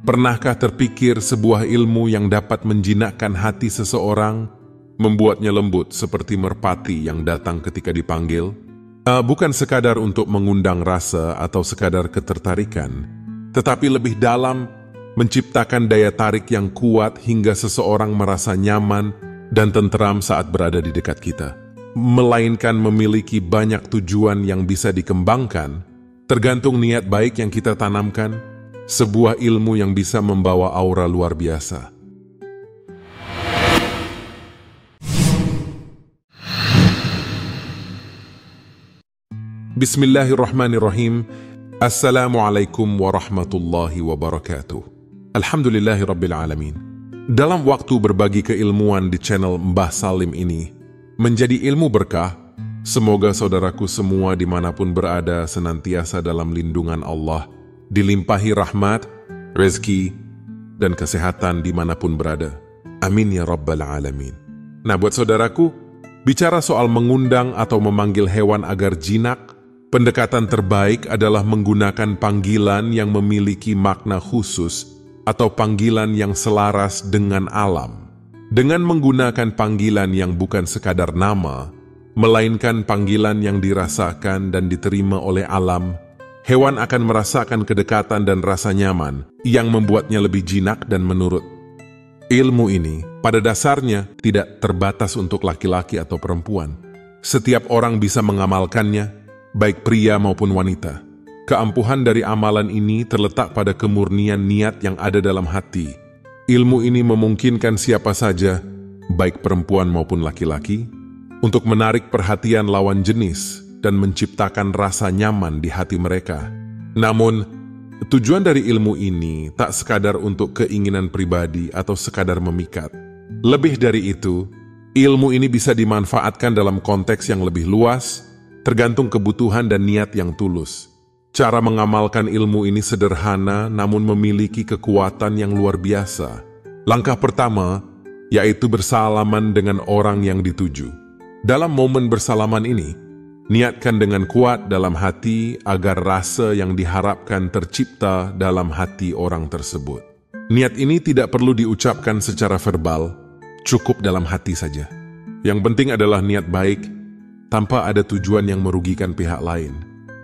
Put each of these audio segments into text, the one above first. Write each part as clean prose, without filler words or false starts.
Pernahkah terpikir sebuah ilmu yang dapat menjinakkan hati seseorang, membuatnya lembut seperti merpati yang datang ketika dipanggil? Bukan sekadar untuk mengundang rasa atau sekadar ketertarikan, tetapi lebih dalam, menciptakan daya tarik yang kuat hingga seseorang merasa nyaman dan tenteram saat berada di dekat kita. Melainkan memiliki banyak tujuan yang bisa dikembangkan, tergantung niat baik yang kita tanamkan, sebuah ilmu yang bisa membawa aura luar biasa. Bismillahirrahmanirrahim. Assalamualaikum warahmatullahi wabarakatuh. Alhamdulillahi rabbil alamin. Dalam waktu berbagi keilmuan di channel Mbah Salim ini, menjadi ilmu berkah. Semoga saudaraku semua dimanapun berada senantiasa dalam lindungan Allah, dilimpahi rahmat, rezeki, dan kesehatan dimanapun berada. Amin ya rabbal alamin. Nah, buat saudaraku, bicara soal mengundang atau memanggil hewan agar jinak, pendekatan terbaik adalah menggunakan panggilan yang memiliki makna khusus atau panggilan yang selaras dengan alam. Dengan menggunakan panggilan yang bukan sekadar nama, melainkan panggilan yang dirasakan dan diterima oleh alam, hewan akan merasakan kedekatan dan rasa nyaman yang membuatnya lebih jinak dan menurut. Ilmu ini pada dasarnya tidak terbatas untuk laki-laki atau perempuan. Setiap orang bisa mengamalkannya, baik pria maupun wanita. Keampuhan dari amalan ini terletak pada kemurnian niat yang ada dalam hati. Ilmu ini memungkinkan siapa saja, baik perempuan maupun laki-laki, untuk menarik perhatian lawan jenis dan menciptakan rasa nyaman di hati mereka. Namun, tujuan dari ilmu ini tak sekadar untuk keinginan pribadi atau sekadar memikat. Lebih dari itu, ilmu ini bisa dimanfaatkan dalam konteks yang lebih luas, tergantung kebutuhan dan niat yang tulus. Cara mengamalkan ilmu ini sederhana namun memiliki kekuatan yang luar biasa. Langkah pertama, yaitu bersalaman dengan orang yang dituju. Dalam momen bersalaman ini, niatkan dengan kuat dalam hati agar rasa yang diharapkan tercipta dalam hati orang tersebut. Niat ini tidak perlu diucapkan secara verbal, cukup dalam hati saja. Yang penting adalah niat baik, tanpa ada tujuan yang merugikan pihak lain.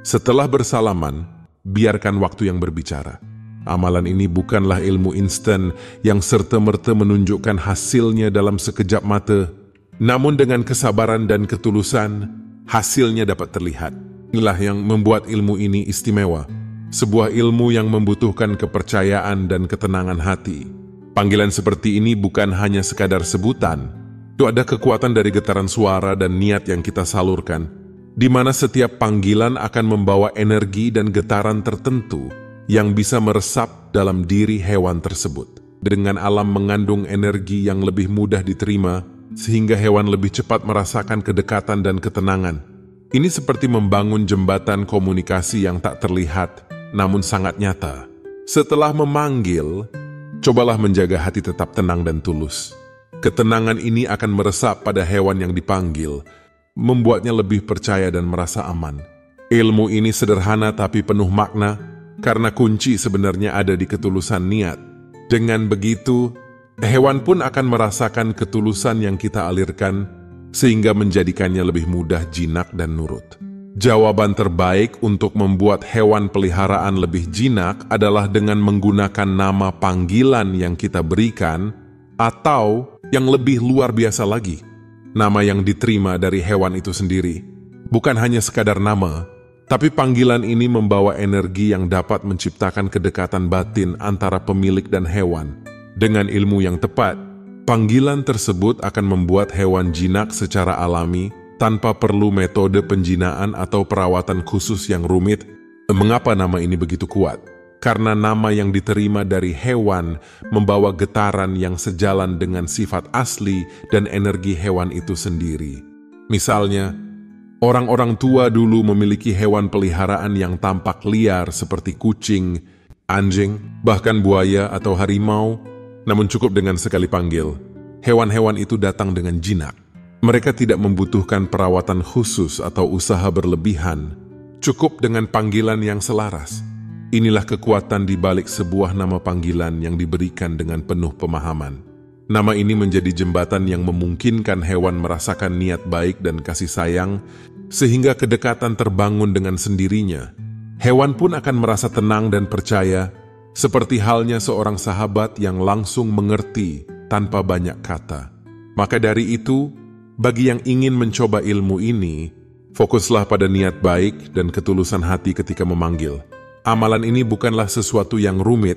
Setelah bersalaman, biarkan waktu yang berbicara. Amalan ini bukanlah ilmu instan yang serta-merta menunjukkan hasilnya dalam sekejap mata. Namun dengan kesabaran dan ketulusan, hasilnya dapat terlihat. Inilah yang membuat ilmu ini istimewa. Sebuah ilmu yang membutuhkan kepercayaan dan ketenangan hati. Panggilan seperti ini bukan hanya sekadar sebutan. Itu ada kekuatan dari getaran suara dan niat yang kita salurkan, di mana setiap panggilan akan membawa energi dan getaran tertentu yang bisa meresap dalam diri hewan tersebut. Dengan alam mengandung energi yang lebih mudah diterima, sehingga hewan lebih cepat merasakan kedekatan dan ketenangan. Ini seperti membangun jembatan komunikasi yang tak terlihat, namun sangat nyata. Setelah memanggil, cobalah menjaga hati tetap tenang dan tulus. Ketenangan ini akan meresap pada hewan yang dipanggil, membuatnya lebih percaya dan merasa aman. Ilmu ini sederhana tapi penuh makna, karena kunci sebenarnya ada di ketulusan niat. Dengan begitu, hewan pun akan merasakan ketulusan yang kita alirkan, sehingga menjadikannya lebih mudah jinak dan nurut. Jawaban terbaik untuk membuat hewan peliharaan lebih jinak adalah dengan menggunakan nama panggilan yang kita berikan, atau yang lebih luar biasa lagi, nama yang diterima dari hewan itu sendiri. Bukan hanya sekadar nama, tapi panggilan ini membawa energi yang dapat menciptakan kedekatan batin antara pemilik dan hewan. Dengan ilmu yang tepat, panggilan tersebut akan membuat hewan jinak secara alami tanpa perlu metode penjinaan atau perawatan khusus yang rumit. Mengapa nama ini begitu kuat? Karena nama yang diterima dari hewan membawa getaran yang sejalan dengan sifat asli dan energi hewan itu sendiri. Misalnya, orang-orang tua dulu memiliki hewan peliharaan yang tampak liar seperti kucing, anjing, bahkan buaya atau harimau, namun cukup dengan sekali panggil, hewan-hewan itu datang dengan jinak. Mereka tidak membutuhkan perawatan khusus atau usaha berlebihan, cukup dengan panggilan yang selaras. Inilah kekuatan di balik sebuah nama panggilan yang diberikan dengan penuh pemahaman. Nama ini menjadi jembatan yang memungkinkan hewan merasakan niat baik dan kasih sayang, sehingga kedekatan terbangun dengan sendirinya. Hewan pun akan merasa tenang dan percaya, seperti halnya seorang sahabat yang langsung mengerti tanpa banyak kata. Maka dari itu, bagi yang ingin mencoba ilmu ini, fokuslah pada niat baik dan ketulusan hati ketika memanggil. Amalan ini bukanlah sesuatu yang rumit,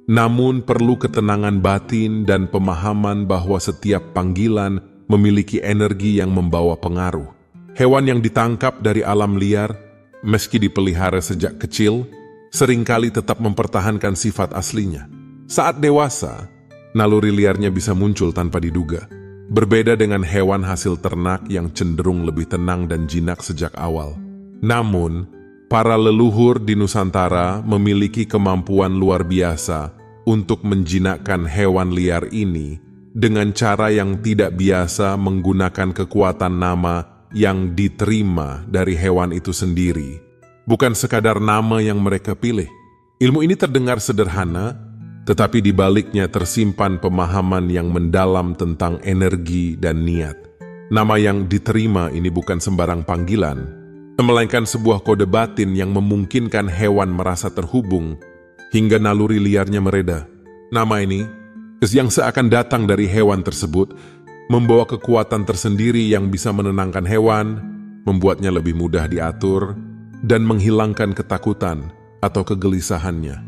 namun perlu ketenangan batin dan pemahaman bahwa setiap panggilan memiliki energi yang membawa pengaruh. Hewan yang ditangkap dari alam liar, meski dipelihara sejak kecil, seringkali tetap mempertahankan sifat aslinya. Saat dewasa, naluri liarnya bisa muncul tanpa diduga. Berbeda dengan hewan hasil ternak yang cenderung lebih tenang dan jinak sejak awal. Namun, para leluhur di Nusantara memiliki kemampuan luar biasa untuk menjinakkan hewan liar ini dengan cara yang tidak biasa, menggunakan kekuatan nama yang diterima dari hewan itu sendiri. Bukan sekadar nama yang mereka pilih. Ilmu ini terdengar sederhana, tetapi di baliknya tersimpan pemahaman yang mendalam tentang energi dan niat. Nama yang diterima ini bukan sembarang panggilan, melainkan sebuah kode batin yang memungkinkan hewan merasa terhubung hingga naluri liarnya mereda. Nama ini, yang seakan datang dari hewan tersebut, membawa kekuatan tersendiri yang bisa menenangkan hewan, membuatnya lebih mudah diatur, dan menghilangkan ketakutan atau kegelisahannya.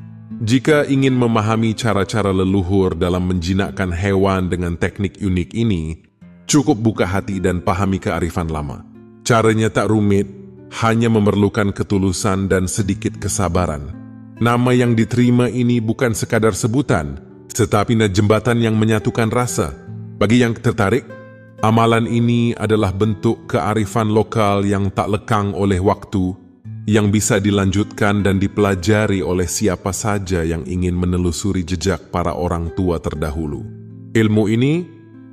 Jika ingin memahami cara-cara leluhur dalam menjinakkan hewan dengan teknik unik ini, cukup buka hati dan pahami kearifan lama. Caranya tak rumit, hanya memerlukan ketulusan dan sedikit kesabaran. Nama yang diterima ini bukan sekadar sebutan, tetapi jembatan yang menyatukan rasa. Bagi yang tertarik, amalan ini adalah bentuk kearifan lokal yang tak lekang oleh waktu, yang bisa dilanjutkan dan dipelajari oleh siapa saja yang ingin menelusuri jejak para orang tua terdahulu. Ilmu ini,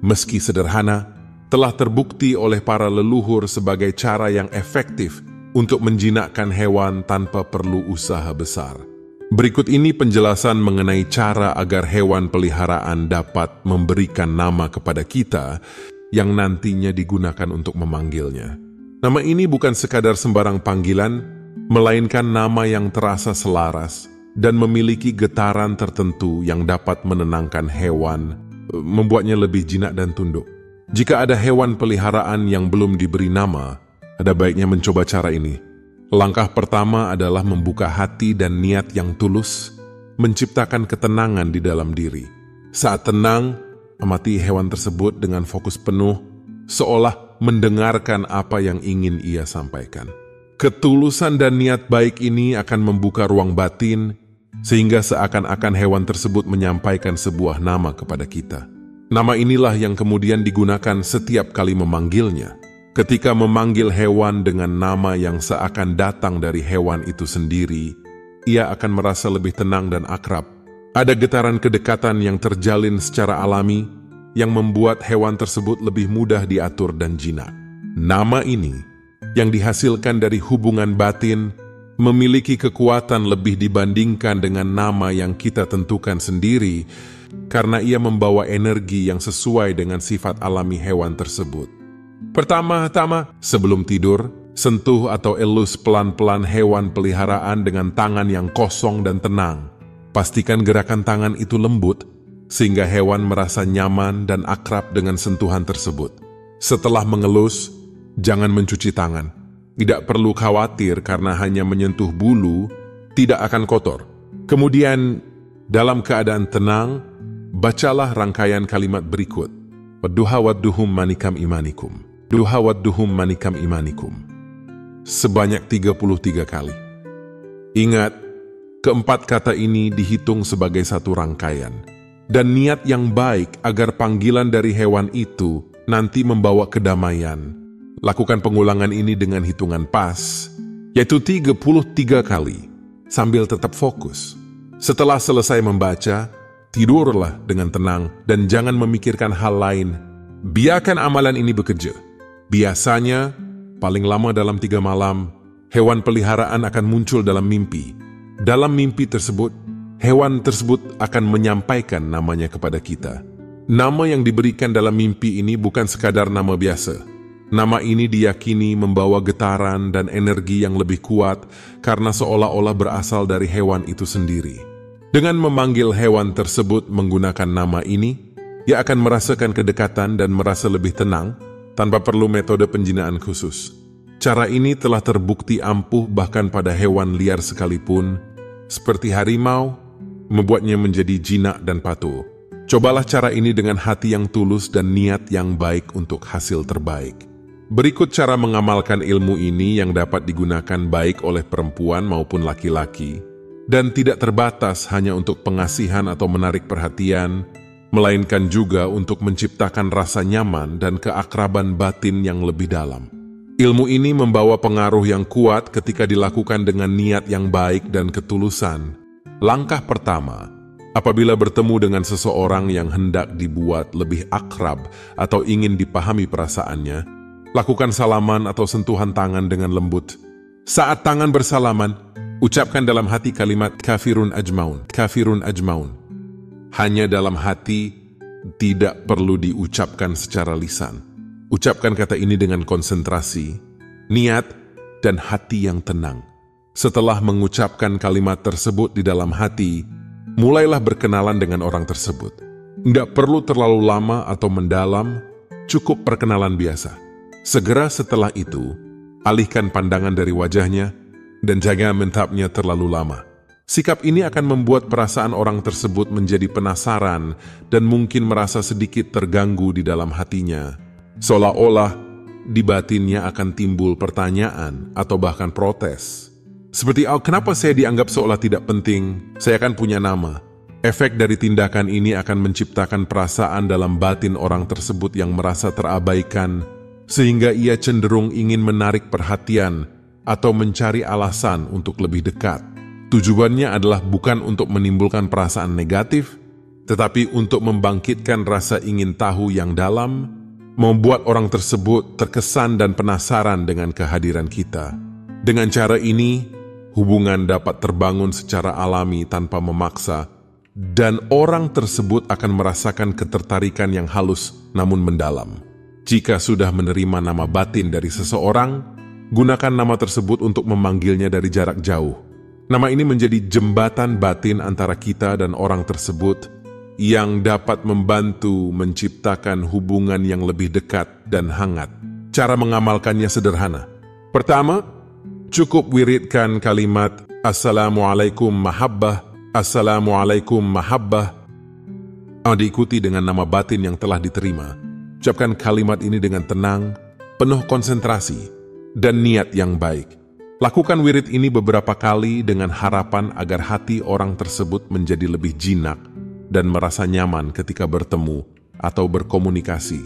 meski sederhana, telah terbukti oleh para leluhur sebagai cara yang efektif untuk menjinakkan hewan tanpa perlu usaha besar. Berikut ini penjelasan mengenai cara agar hewan peliharaan dapat memberikan nama kepada kita yang nantinya digunakan untuk memanggilnya. Nama ini bukan sekadar sembarang panggilan, melainkan nama yang terasa selaras dan memiliki getaran tertentu yang dapat menenangkan hewan, membuatnya lebih jinak dan tunduk. Jika ada hewan peliharaan yang belum diberi nama, ada baiknya mencoba cara ini. Langkah pertama adalah membuka hati dan niat yang tulus, menciptakan ketenangan di dalam diri. Saat tenang, amati hewan tersebut dengan fokus penuh, seolah mendengarkan apa yang ingin ia sampaikan. Ketulusan dan niat baik ini akan membuka ruang batin, sehingga seakan-akan hewan tersebut menyampaikan sebuah nama kepada kita. Nama inilah yang kemudian digunakan setiap kali memanggilnya. Ketika memanggil hewan dengan nama yang seakan datang dari hewan itu sendiri, ia akan merasa lebih tenang dan akrab. Ada getaran kedekatan yang terjalin secara alami, yang membuat hewan tersebut lebih mudah diatur dan jinak. Nama ini, yang dihasilkan dari hubungan batin, memiliki kekuatan lebih dibandingkan dengan nama yang kita tentukan sendiri, karena ia membawa energi yang sesuai dengan sifat alami hewan tersebut. Pertama-tama, sebelum tidur, sentuh atau elus pelan-pelan hewan peliharaan dengan tangan yang kosong dan tenang. Pastikan gerakan tangan itu lembut, sehingga hewan merasa nyaman dan akrab dengan sentuhan tersebut. Setelah mengelus, jangan mencuci tangan. Tidak perlu khawatir karena hanya menyentuh bulu, tidak akan kotor. Kemudian, dalam keadaan tenang, bacalah rangkaian kalimat berikut. Wadduha wadduhum manikam imanikum. Duha wadduhum manikam imanikum. Sebanyak 33 kali. Ingat, keempat kata ini dihitung sebagai satu rangkaian. Dan niat yang baik agar panggilan dari hewan itu nanti membawa kedamaian. Lakukan pengulangan ini dengan hitungan pas, yaitu 33 kali, sambil tetap fokus. Setelah selesai membaca, tidurlah dengan tenang dan jangan memikirkan hal lain. Biarkan amalan ini bekerja. Biasanya, paling lama dalam 3 malam, hewan peliharaan akan muncul dalam mimpi. Dalam mimpi tersebut, hewan tersebut akan menyampaikan namanya kepada kita. Nama yang diberikan dalam mimpi ini bukan sekadar nama biasa. Nama ini diyakini membawa getaran dan energi yang lebih kuat karena seolah-olah berasal dari hewan itu sendiri. Dengan memanggil hewan tersebut menggunakan nama ini, ia akan merasakan kedekatan dan merasa lebih tenang tanpa perlu metode penjinaan khusus. Cara ini telah terbukti ampuh bahkan pada hewan liar sekalipun, seperti harimau, membuatnya menjadi jinak dan patuh. Cobalah cara ini dengan hati yang tulus dan niat yang baik untuk hasil terbaik. Berikut cara mengamalkan ilmu ini yang dapat digunakan baik oleh perempuan maupun laki-laki, dan tidak terbatas hanya untuk pengasihan atau menarik perhatian, melainkan juga untuk menciptakan rasa nyaman dan keakraban batin yang lebih dalam. Ilmu ini membawa pengaruh yang kuat ketika dilakukan dengan niat yang baik dan ketulusan. Langkah pertama, apabila bertemu dengan seseorang yang hendak dibuat lebih akrab atau ingin dipahami perasaannya, lakukan salaman atau sentuhan tangan dengan lembut. Saat tangan bersalaman, ucapkan dalam hati kalimat kafirun ajmaun, kafirun ajmaun. Hanya dalam hati, tidak perlu diucapkan secara lisan. Ucapkan kata ini dengan konsentrasi, niat, dan hati yang tenang. Setelah mengucapkan kalimat tersebut di dalam hati, mulailah berkenalan dengan orang tersebut. Nggak perlu terlalu lama atau mendalam, cukup perkenalan biasa. Segera setelah itu, alihkan pandangan dari wajahnya dan jangan mentapnya terlalu lama. Sikap ini akan membuat perasaan orang tersebut menjadi penasaran dan mungkin merasa sedikit terganggu di dalam hatinya. Seolah-olah di batinnya akan timbul pertanyaan atau bahkan protes. Seperti, kenapa saya dianggap seolah tidak penting? Saya kan punya nama. Efek dari tindakan ini akan menciptakan perasaan dalam batin orang tersebut yang merasa terabaikan, sehingga ia cenderung ingin menarik perhatian atau mencari alasan untuk lebih dekat. Tujuannya adalah bukan untuk menimbulkan perasaan negatif, tetapi untuk membangkitkan rasa ingin tahu yang dalam, membuat orang tersebut terkesan dan penasaran dengan kehadiran kita. Dengan cara ini, hubungan dapat terbangun secara alami tanpa memaksa, dan orang tersebut akan merasakan ketertarikan yang halus namun mendalam. Jika sudah menerima nama batin dari seseorang, gunakan nama tersebut untuk memanggilnya dari jarak jauh. Nama ini menjadi jembatan batin antara kita dan orang tersebut yang dapat membantu menciptakan hubungan yang lebih dekat dan hangat. Cara mengamalkannya sederhana. Pertama, cukup wiridkan kalimat Assalamualaikum mahabbah, Assalamualaikum mahabbah. Diikuti dengan nama batin yang telah diterima. Ucapkan kalimat ini dengan tenang, penuh konsentrasi, dan niat yang baik. Lakukan wirid ini beberapa kali dengan harapan agar hati orang tersebut menjadi lebih jinak dan merasa nyaman ketika bertemu atau berkomunikasi.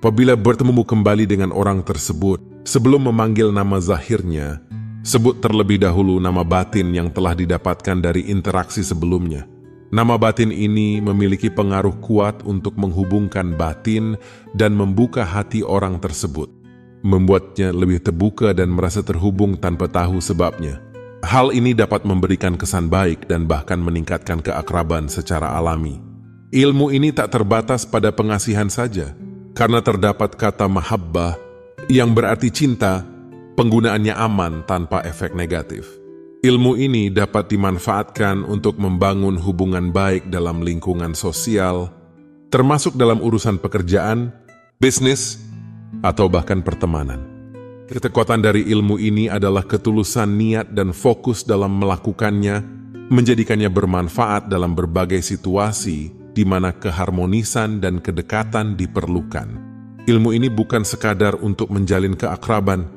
Apabila bertemu kembali dengan orang tersebut, sebelum memanggil nama zahirnya, sebut terlebih dahulu nama batin yang telah didapatkan dari interaksi sebelumnya. Nama batin ini memiliki pengaruh kuat untuk menghubungkan batin dan membuka hati orang tersebut, membuatnya lebih terbuka dan merasa terhubung tanpa tahu sebabnya. Hal ini dapat memberikan kesan baik dan bahkan meningkatkan keakraban secara alami. Ilmu ini tak terbatas pada pengasihan saja, karena terdapat kata mahabbah yang berarti cinta, penggunaannya aman tanpa efek negatif. Ilmu ini dapat dimanfaatkan untuk membangun hubungan baik dalam lingkungan sosial, termasuk dalam urusan pekerjaan, bisnis, atau bahkan pertemanan. Kekuatan dari ilmu ini adalah ketulusan niat dan fokus dalam melakukannya, menjadikannya bermanfaat dalam berbagai situasi di mana keharmonisan dan kedekatan diperlukan. Ilmu ini bukan sekadar untuk menjalin keakraban,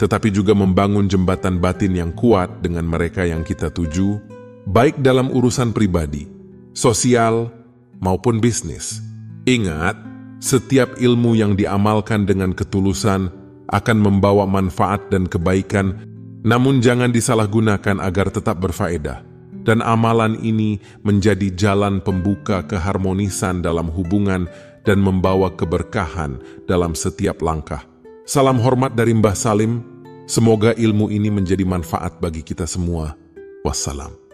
tetapi juga membangun jembatan batin yang kuat dengan mereka yang kita tuju, baik dalam urusan pribadi, sosial, maupun bisnis. Ingat, setiap ilmu yang diamalkan dengan ketulusan akan membawa manfaat dan kebaikan, namun jangan disalahgunakan agar tetap berfaedah. Dan amalan ini menjadi jalan pembuka keharmonisan dalam hubungan dan membawa keberkahan dalam setiap langkah. Salam hormat dari Mbah Salim, semoga ilmu ini menjadi manfaat bagi kita semua. Wassalam.